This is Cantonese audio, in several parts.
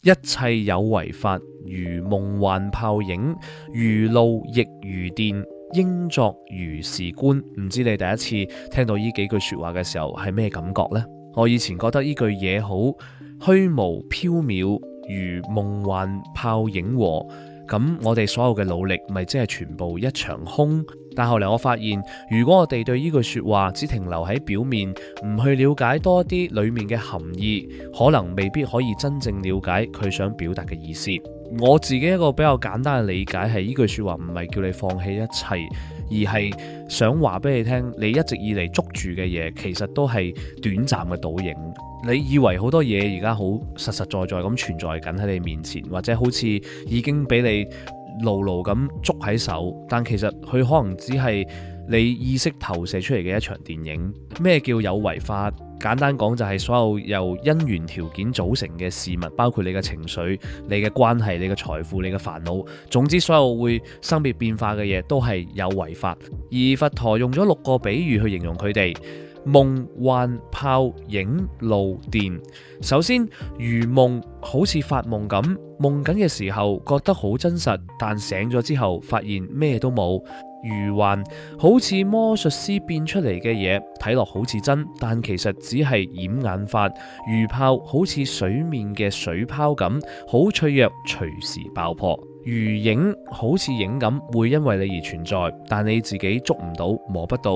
一切有為法，如夢幻泡影，如露亦如電，應作如是觀。唔知你第一次聽到呢幾句說話嘅時候係咩感覺呢？我以前覺得呢句嘢好虛無縹緲，如夢幻泡影和，咁我哋所有嘅努力咪即係全部一場空。但後嚟我發現，如果我哋對呢句說話只停留喺表面，唔去了解多啲裏面嘅含義，可能未必可以真正了解佢想表達嘅意思。我自己一個比較簡單嘅理解係，呢句說話唔係叫你放棄一切，而係想話俾你聽，你一直以嚟捉住嘅嘢，其實都係短暫嘅倒影。你以為好多嘢而家好實實在在咁存在緊喺你面前，或者好似已經俾你牢牢咁捉喺手，但其實佢可能只係你意識投射出嚟嘅一場電影。咩叫有為法？簡單講就係所有由因緣條件組成嘅事物，包括你嘅情緒、你嘅關係、你嘅財富、你嘅煩惱，總之所有會生別變化嘅嘢都係有為法。而佛陀用咗6個比喻去形容佢哋：夢幻泡影露電。首先，如夢，好似發夢咁，夢緊嘅時候覺得好真實，但醒咗之後發現咩都冇。如幻，好似魔術師變出嚟嘅嘢，睇落好似真，但其實只係掩眼法。如泡，好似水面嘅水泡咁，好脆弱，隨時爆破。如影，好似影咁，會因為你而存在，但你自己捉唔到，摸不到。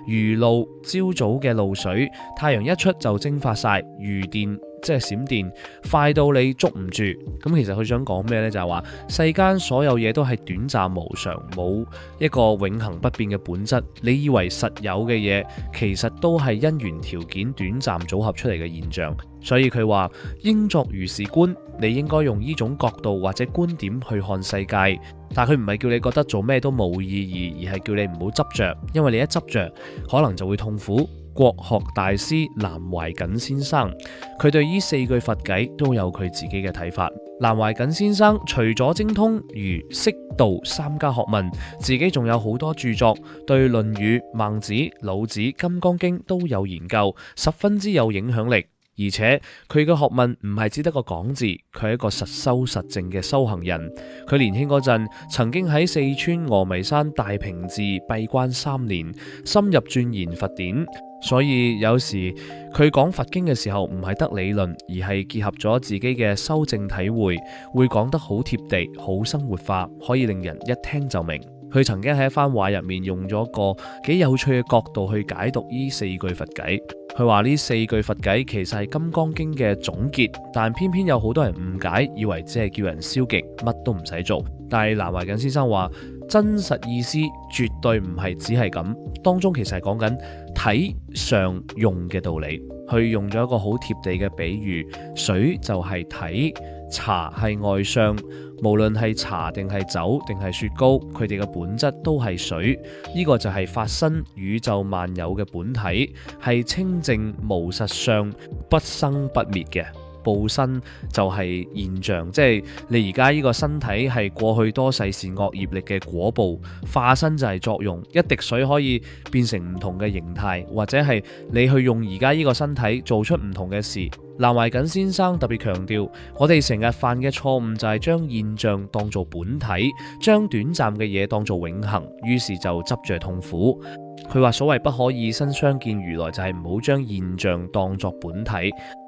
如露，朝早嘅露水，太陽一出就蒸發晒。如電，即係閃電，快到你捉唔住。咁其實佢想講咩呢？就係話世間所有嘢都係短暫無常，冇一個永恆不變嘅本質。你以為實有嘅嘢，其實都係因緣條件短暫組合出嚟嘅現象。所以佢話應作如是觀，你應該用呢種角度或者觀點去看世界。但佢唔係叫你覺得做咩都冇意義，而係叫你唔好執着，因為你一執着，可能就會痛苦。國學大師南懷瑾先生，佢對呢4句佛偈都有佢自己嘅睇法。南懷瑾先生除咗精通儒釋道3家學問，自己仲有好多著作，對《論語》、孟子、老子、金剛經都有研究，十分之有影響力。而且佢嘅學問唔係只得個講字，佢係一個實修實證嘅修行人。佢年輕嗰陣曾經喺四川峨眉山大平寺閉關3年，深入鑽研佛典。所以有時佢講佛經嘅時候唔係得理論，而係結合咗自己嘅修證體會，會講得好貼地、好生活化，可以令人一聽就明。佢曾經喺一番話入面用咗個幾有趣嘅角度去解讀呢4句佛偈。佢話呢4句佛偈其實係《金剛經》嘅總結，但偏偏有好多人誤解，以為只係叫人消極，乜都唔使做。但係南懷瑾先生話，真實意思絕對唔係只係咁，當中其實係講緊體上用嘅道理。佢用咗一個好貼地嘅比喻，水就係體，茶係外相。無論係茶定係酒定係雪糕，佢哋嘅本質都係水。呢個就係法身宇宙萬有嘅本體，係清淨無實相，不生不滅嘅。報身就係現象，即係你而家呢個身體係過去多世善惡業力嘅果報，化身就係作用。一滴水可以變成唔同嘅形態，或者係你去用而家呢個身體做出唔同嘅事。南懷瑾先生特別強調，我哋成日犯嘅錯誤就係將現象當做本體，將短暫嘅嘢當做永恆，於是就執着痛苦。佢話所謂不可以身相見如來，就係唔好將現象當作本體。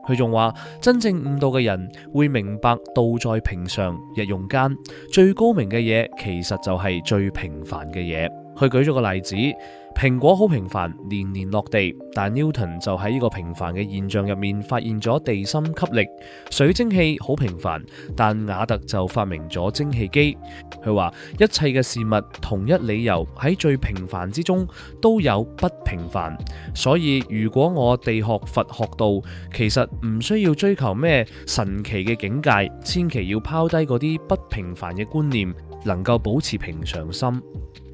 佢仲話真正悟道嘅人會明白道在平常日用間，最高明嘅嘢其實就係最平凡嘅嘢。佢舉咗個例子，蘋果好平凡，年年落地，但 Newton 就喺呢個平凡嘅現象入面發現咗地心吸力。水蒸氣好平凡，但瓦特就發明咗蒸汽機。佢話一切嘅事物同一理由喺最平凡之中都有不平凡，所以如果我哋學佛學道，其實唔需要追求咩神奇嘅境界，千祈要拋低嗰啲不平凡嘅觀念，能夠保持平常心，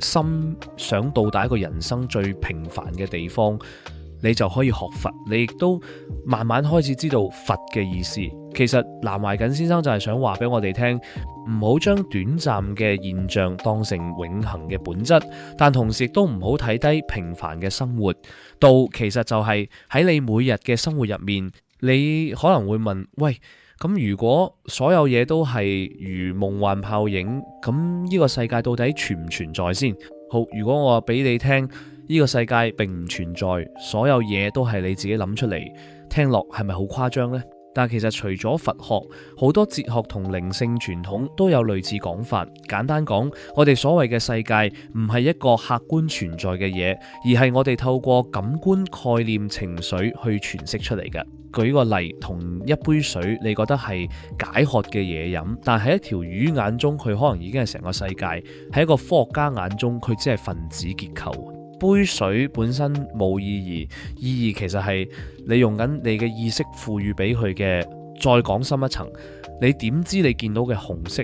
心想到達一個人生最平凡嘅地方，你就可以學佛，你亦都慢慢開始知道佛嘅意思。其實南懷瑾先生就係想話俾我哋聽，唔好將短暫嘅現象當成永恆嘅本質，但同時亦都唔好睇低平凡嘅生活。道其實就係喺你每日嘅生活入面，你可能會問，喂，咁如果所有嘢都係如夢幻泡影，咁呢個世界到底存唔存在先？好，如果我話俾你聽，呢個世界並唔存在，所有嘢都係你自己諗出嚟，聽落係咪好誇張呢？但其實除咗佛學，好多哲學同靈性傳統都有類似講法。簡單講，我哋所謂嘅世界唔係一個客觀存在嘅嘢，而係我哋透過感官、概念、情緒去詮釋出嚟嘅。舉個例，同一杯水，你覺得係解渴嘅嘢飲，但喺一條魚眼中，佢可能已經係成個世界；喺一個科學家眼中，佢只係分子結構。杯水本身冇意義，意義其實係你用緊你嘅意識賦予俾佢嘅。再講深一層，你點知你見到嘅紅色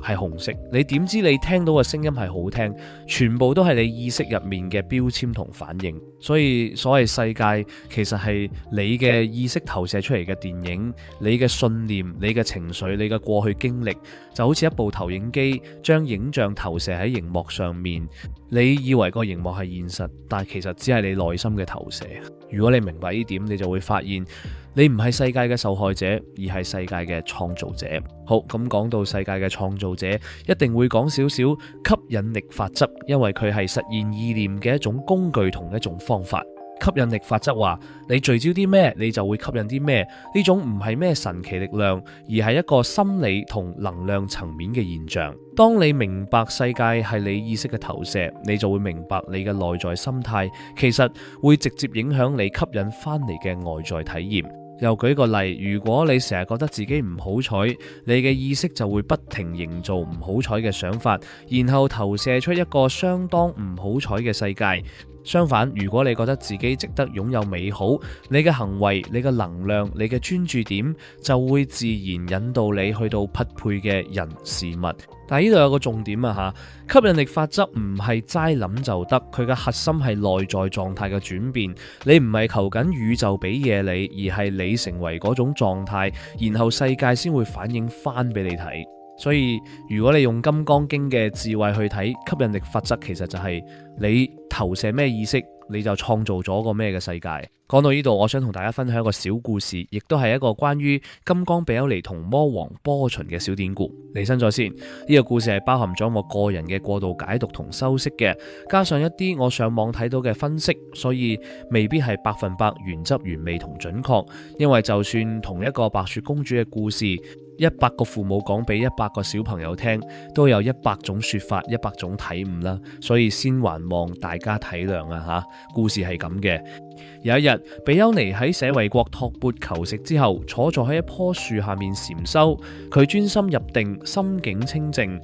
係紅色？你點知你聽到嘅聲音係好聽？全部都係你意識入面嘅標籤同反應。所以所謂世界其實係你嘅意識投射出嚟嘅電影，你嘅信念、你嘅情緒、你嘅過去經歷，就好似一部投影機將影像投射喺熒幕上面。你以為個熒幕係現實，但其實只係你內心嘅投射。如果你明白呢點，你就會發現你唔係世界嘅受害者，而係世界嘅創造者。好，咁講到世界嘅創造者，一定會講少少吸引力法則，因為佢係實現意念嘅一種工具同一種方法。吸引力法則話，你聚焦啲咩，你就會吸引啲咩。呢種唔係咩神奇力量，而係一個心理同能量層面嘅現象。當你明白世界係你意識嘅投射，你就會明白你嘅內在心態其實會直接影響你吸引翻嚟嘅外在體驗。又舉個例，如果你成日覺得自己唔好彩，你嘅意識就會不停營造唔好彩嘅想法，然後投射出一個相當唔好彩嘅世界。相反，如果你覺得自己值得擁有美好，你嘅行為、你嘅能量、你嘅專注點就會自然引導你去到匹配嘅人事物。但係呢度有個重點啊嚇，吸引力法則唔係齋諗就得，佢嘅核心係內在狀態嘅轉變。你唔係求緊宇宙俾嘢你，而係你成為嗰種狀態，然後世界先會反映翻俾你睇。所以如果你用金剛經嘅智慧去睇吸引力法則，其實就係你投射咩意識，你就創造咗個咩嘅世界。講到呢度，我想同大家分享一個小故事，亦都係一個關於金剛比丘尼同魔王波旬嘅小典故。離身咗先，呢個故事係包含咗我個人嘅過度解讀同修飾嘅，加上一啲我上網睇到嘅分析，所以未必係100%原汁原味同準確。因為就算同一個白雪公主嘅故事，100個父母講俾100個小朋友聽，都有100種說法、100種體悟啦。所以先還望大家體諒啊吓。故事係咁嘅。有一日，比丘尼喺舍衛國托缽求食之後，坐喺一棵樹下面禪修，佢專心入定，心境清靜。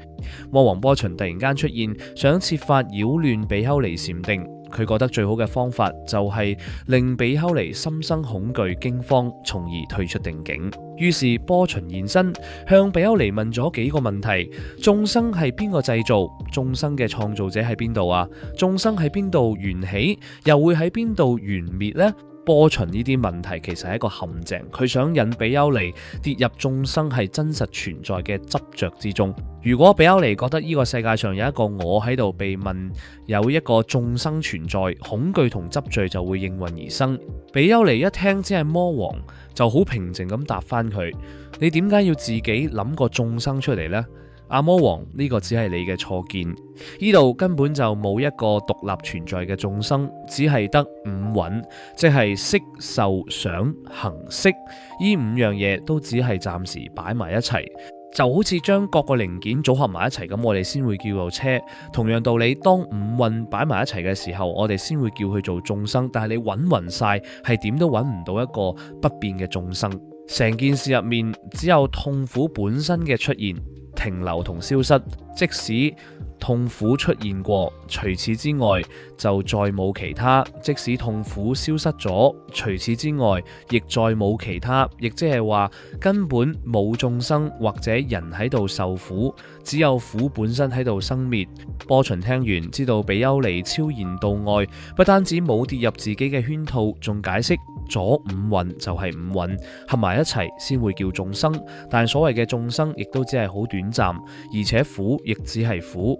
魔王波旬突然間出現，想設法擾亂比丘尼禪定。佢覺得最好嘅方法就係令比丘尼心生恐懼驚慌，從而退出定境。於是波旬現身，向比丘尼問咗幾個問題：眾生係邊個製造？眾生嘅創造者喺邊度啊？眾生喺邊度緣起？又會喺邊度緣滅呢？波旬呢啲問題其實係一個陷阱，佢想引比丘尼跌入眾生係真實存在嘅執着之中。如果比丘尼覺得呢個世界上有一個我喺度被問，有一個眾生存在，恐懼同執罪就會應運而生。比丘尼一聽只係魔王，就好平靜咁答翻佢：你點解要自己諗個眾生出嚟呢？阿魔王，呢個只係你嘅錯見，呢度根本就冇一個獨立存在嘅眾生，只係得五蘊，即係色受想行識，呢5樣嘢都只係暫時擺埋一齊，就好似將各個零件組合埋一齊咁，我哋先會叫做車。同樣道理，當五蘊擺埋一齊嘅時候，我哋先會叫佢做眾生。但係你揾勻晒，係點都揾唔到一個不變嘅眾生。成件事入面，只有痛苦本身嘅出現、停留同消失。即使痛苦出現過，除此之外就再冇其他。即使痛苦消失咗，除此之外亦再冇其他。亦即係話根本冇眾生或者人喺度受苦，只有苦本身喺度生滅。波旬聽完知道比丘尼超然度外，不單止冇跌入自己嘅圈套，仲解釋咗五蘊就係五蘊合埋一齊先會叫眾生。但所謂嘅眾生亦都只係好短暫，而且苦亦只係苦。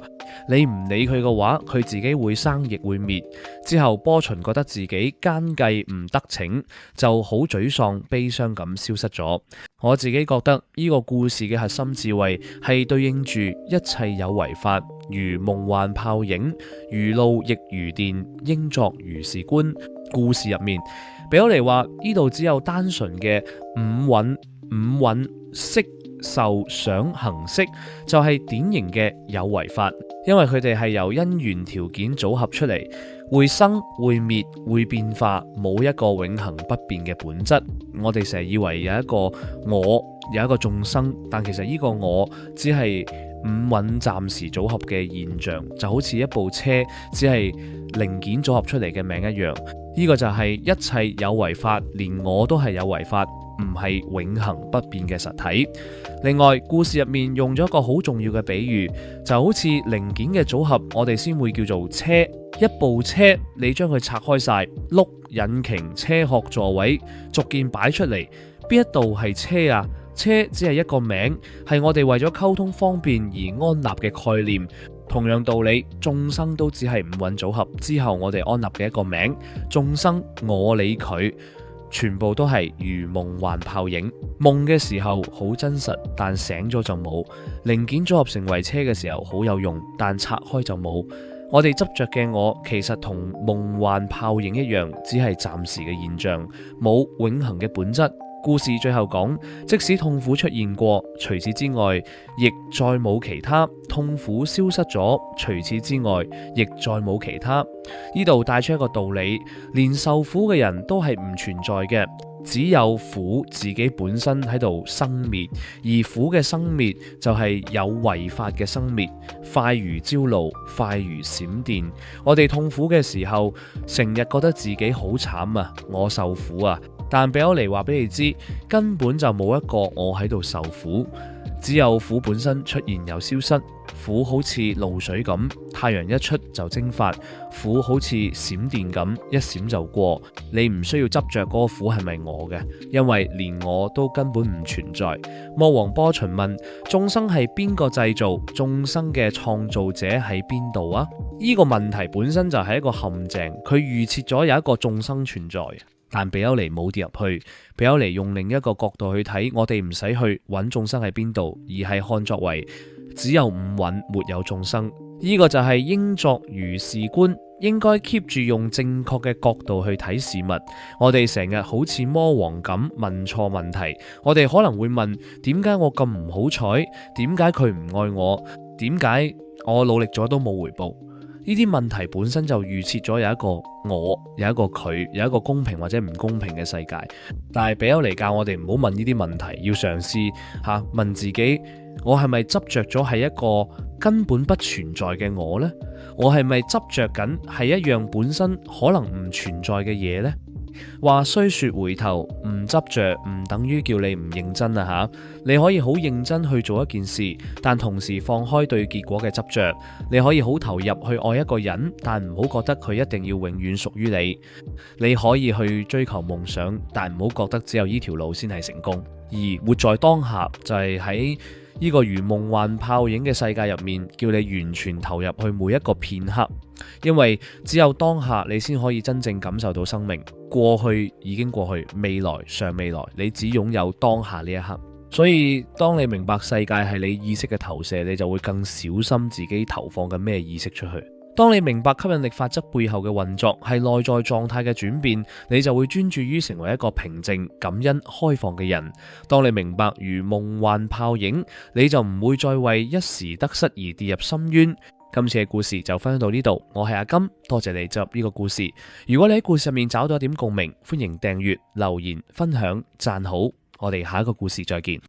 你唔理佢嘅話，佢自己會生亦會滅。之後波旬覺得自己奸計唔得逞，就好沮喪悲傷咁消失咗。我自己覺得呢個故事嘅核心智慧係對應住一切有為法，如夢幻泡影，如露亦如電，應作如是觀。故事入面，比丘尼話呢度只有單純嘅五蘊色受想行識，就係典型嘅有為法，因為佢哋係由因緣條件組合出嚟，會生會滅會變化，冇一個永恆不變嘅本質。我哋成日以為有一個我，有一個眾生，但其實呢個我只係五蘊暫時組合嘅現象，就好似一部車只係零件組合出嚟嘅名一樣。呢個就係一切有為法，連我都係有為法，唔係永恆不變嘅實體。另外，故事入面用咗一個好重要嘅比喻，就好似零件嘅組合，我哋先會叫做車。一部車你將佢拆開晒，轆、引擎、車殼、座位逐件擺出嚟，邊一度係車啊？車只係一個名，係我哋為咗溝通方便而安立嘅概念。同樣道理，眾生都只係五蘊組合之後我哋安立嘅一個名。眾生我理佢，全部都係如夢幻泡影。夢嘅時候好真實，但醒咗就冇。零件組合成為車嘅時候好有用，但拆開就冇。我哋執着嘅我，其實同夢幻泡影一樣，只係暫時嘅現象，冇永恆嘅本質。故事最後講，即使痛苦出現過，除此之外，亦再冇其他。痛苦消失咗，除此之外，亦再冇其他。呢度帶出一個道理，連受苦嘅人都係唔存在嘅，只有苦自己本身喺度生滅，而苦嘅生滅就係有為法嘅生滅，快如朝露，快如閃電。我哋痛苦嘅時候，成日覺得自己好慘啊，我受苦啊。但比丘尼話俾你知，根本就冇一個我喺度受苦，只有苦本身出現又消失。苦好似露水咁，太陽一出就蒸發；苦好似閃電咁，一閃就過。你唔需要執着嗰個苦係咪我嘅，因為連我都根本唔存在。魔王波旬問：眾生係邊個製造？眾生嘅創造者喺邊度啊？呢個問題本身就係一個陷阱，佢預設咗有一個眾生存在。但比丘尼冇跌入去，比丘尼用另一個角度去睇，我哋唔使去揾眾生喺邊度，而係看作為只有五蘊，沒有眾生。呢個就係應作如是觀，應該 keep 住用正確嘅角度去睇事物。我哋成日好似魔王咁問錯問題，我哋可能會問：點解我咁唔好彩？點解佢唔愛我？點解我努力咗都冇回報？呢啲問題本身就預設咗有一個我，有一個佢，有一個公平或者唔公平嘅世界。但係比丘尼教我哋唔好問呢啲問題，要嘗試問自己：我係咪執着咗係一個根本不存在嘅我呢？我係咪執着緊係一樣本身可能唔存在嘅嘢呢？話雖說回頭，唔執着唔等於叫你唔認真啊吓！你可以好認真去做一件事，但同時放開對結果嘅執着。你可以好投入去愛一個人，但唔好覺得佢一定要永遠屬於你。你可以去追求夢想，但唔好覺得只有呢條路先係成功。而活在當下就係喺呢個如夢幻泡影嘅世界入面，叫你完全投入去每一個片刻，因為只有當下你先可以真正感受到生命。過去已經過去，未來尚未來，你只擁有當下呢一刻。所以當你明白世界係你意識嘅投射，你就會更小心自己投放緊咩意識出去。當你明白吸引力法則背後嘅運作係內在狀態嘅轉變，你就會專注於成為一個平靜、感恩、開放嘅人。當你明白如夢幻泡影，你就唔會再為一時得失而跌入深淵。今次嘅故事就分享到呢度，我係阿金，多謝你進入呢個故事。如果你喺故事入面找到一點共鳴，歡迎訂閱、留言、分享、讚好。我哋下一個故事再見。